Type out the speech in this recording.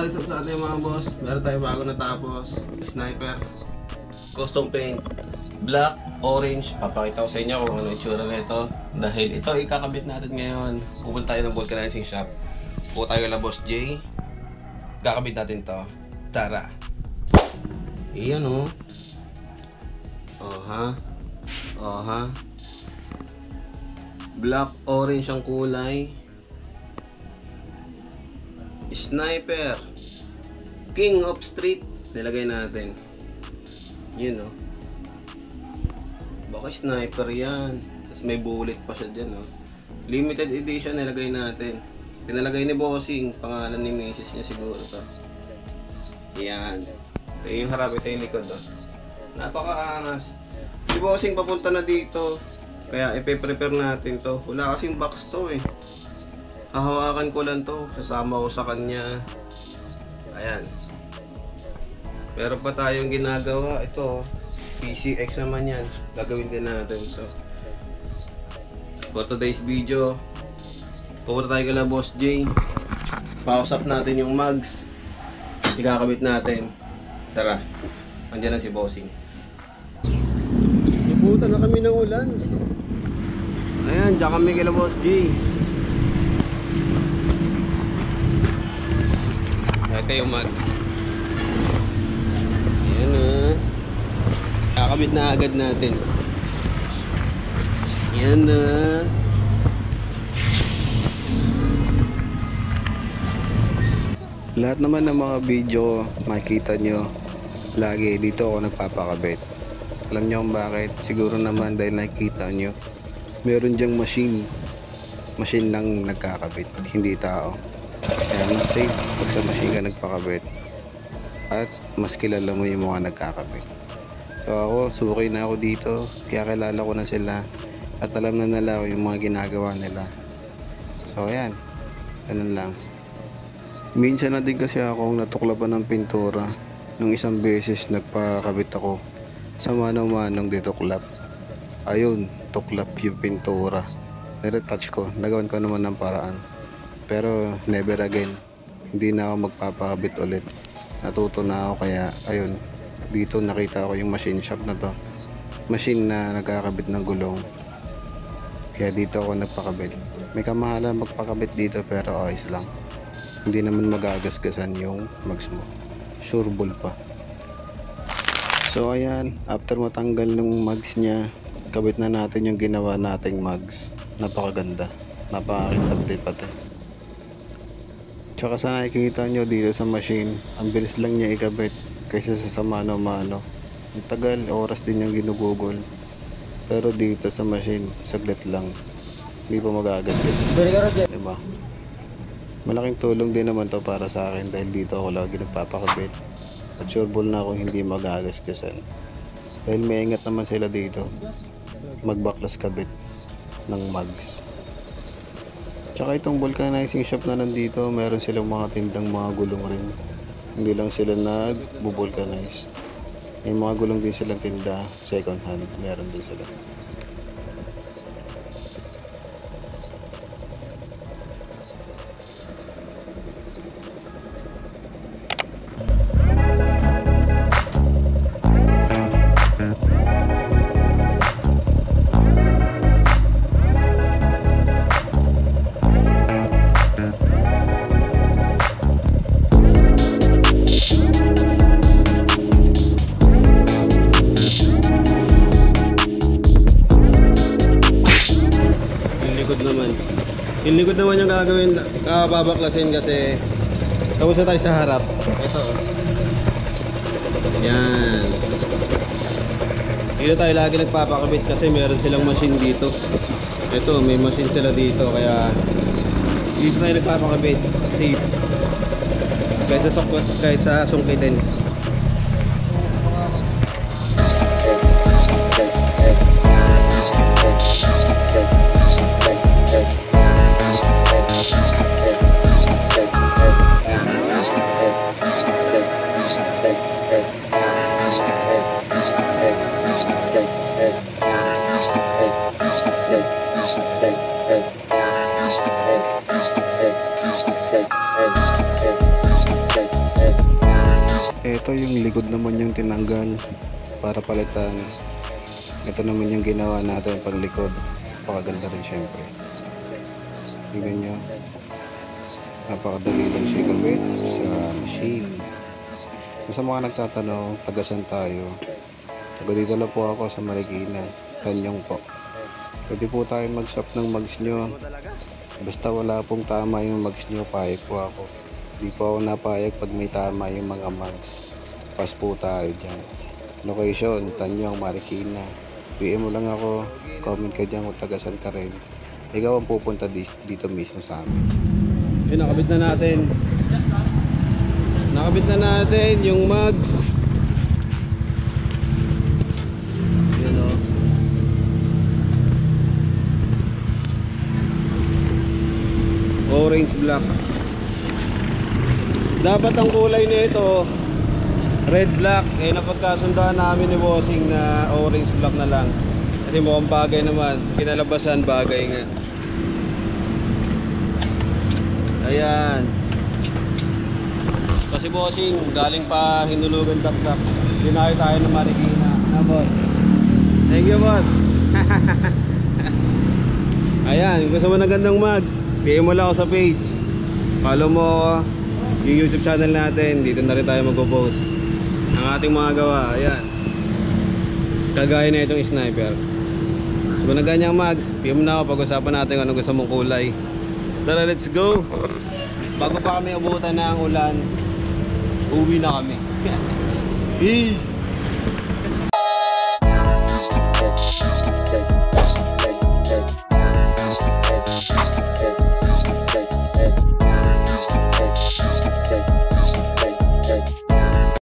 what is up sa ating mga boss? Meron tayo bago natapos. Sniper. Custom paint. Black, orange. Papakita ko sa inyo kung ano itsura nito. Dahil ito ikakabit natin ngayon. Pupunta tayo ng vulcanizing shop. Pupunta tayo kay Boss J. Kakabit natin to. Tara. Iyan o. Oha. Black, orange ang kulay. Sniper. King of Street. Nilagay natin. Yun o. Baka sniper yan. Tapos may bullet pa siya dyan o. Limited edition nilagay natin. Pinalagay ni Bossing. Pangalan ni Mrs. niya siguro to. Yan. Ito yung harap. Ito yung likod o. Napakaangas. Si Bossing papunta na dito. Kaya ipe-prepare natin to. Wala kasing box to eh. Hahawakan ko lang to. Sasama ko sa kanya. Ayan. Meron pa tayong ginagawa. Ito. PCX naman yan. Gagawin din natin. So, for today's video, pupunta tayo kay Boss J. Pa-usap natin yung mugs. Ikakabit natin. Tara. Andiyan na si Bossing. Nabutan na kami ng ulan. Ayan, diyan kami kay Boss J. Ito yung mugs. Ayan na. Kakabit na agad natin. Ayan na. Lahat naman ng mga video makikita nyo, lagi dito ako nagpapakabit. Alam nyo kung bakit? Siguro naman dahil nakikita nyo, meron dyang machine lang nagkakabit, hindi tao. Kaya mas safe pag sa machine ka nagpakabit at mas kilala mo yung mga nagkakabit. So ako, suki na ako dito, kaya kilala ko na sila at alam na nila yung mga ginagawa nila. So ayan, ganun lang. Minsan na din kasi akong natuklapan ng pintura. Nung isang beses nagpakabit ako sa mano-manong dituklap. Ayun, tuklap yung pintura. Niretouch ko, nagawan ko naman ng paraan. Pero never again, hindi na ako magpapakabit ulit. Natuto na ako kaya ayun, dito nakita ko yung machine shop na to. Machine na nagkakabit ng gulong. Kaya dito ako nagpakabit. May kamahalan magpakabit dito pero ayos lang. Hindi naman magagasgasan yung mugs mo. Sureball pa. So ayan, after matanggal ng mugs niya, kabit na natin yung ginawa nating mugs. Napakaganda. Napakakintab din pati. Tsaka sa nakikita nyo dito sa machine, ang bilis lang niya ikabit kaysa sa mano-mano. Ang tagal, oras din yung ginugugol. Pero dito sa machine, saglit lang. Hindi pa magagasgas. Diba? Malaking tulong din naman to para sa akin dahil dito ako lagi nagpapakabit. At sureball na akong hindi magagasgasan. Dahil may ingat naman sila dito. Magbaklas kabit ng mugs. Tsaka itong vulcanizing shop na nandito, meron silang mga tindang mga gulong rin. Hindi lang sila nag-vulcanize. May mga gulong din silang tinda, second hand, meron din sila. Yung likod naman yung gagawin, babaklasin kasi tapos na tayo sa harap. Ito. Yan. Dito tayo lagi nagpapakabit kasi meron silang machine dito. Ito, may machine sila dito kaya dito tayo nagpapakabit. Safe. Kaysa sungkitin. likod naman yung tinanggal para palitan. Ito naman yung ginawa natin pang likod. Napakaganda rin syempre. Tingnan nyo. Napakadali lang siya gawin sa machine. Sa mga nagtatanong, tagasan tayo. Taga dito lang po ako sa Marikina, Tanyong po. Pwede po tayo mag-shop ng mags nyo. Basta wala pong tama yung mags nyo, payag po ako. Di po ako napayag pag may tama yung mga mags. Pas po tayo dyan. Location, Tanyong, Marikina. PM mo lang ako, comment ka dyan kung tagasan ka rin. Ikaw ang pupunta dito mismo sa amin. Yun, nakabit na natin. Nakabit na natin yung mags. Yun o. Orange black. Dapat ang kulay nito red black. Eh napagkasundahan namin ni bossing na orange black na lang. Kasi mukhang bagay naman. Kinalabasan bagay nga. Ayan. Kasi bossing, galing pa Hinulugan Dakdak. Dinayo tayo ng Marikina. Na boss. Thank you boss. Ayan, gusto mo ng gandang mags, PM mo lang ako sa page. Follow mo yung YouTube channel natin. Dito na rin tayo magpo-post ng ating mga gawa. Ayan. Kagaya na itong sniper. Gusto mo ng ganyang mags, PM na ako. Pag-usapan natin kung ano gusto mong kulay. Tara, let's go. Bago pa kami abutan ng ulan, uwi na kami. Peace.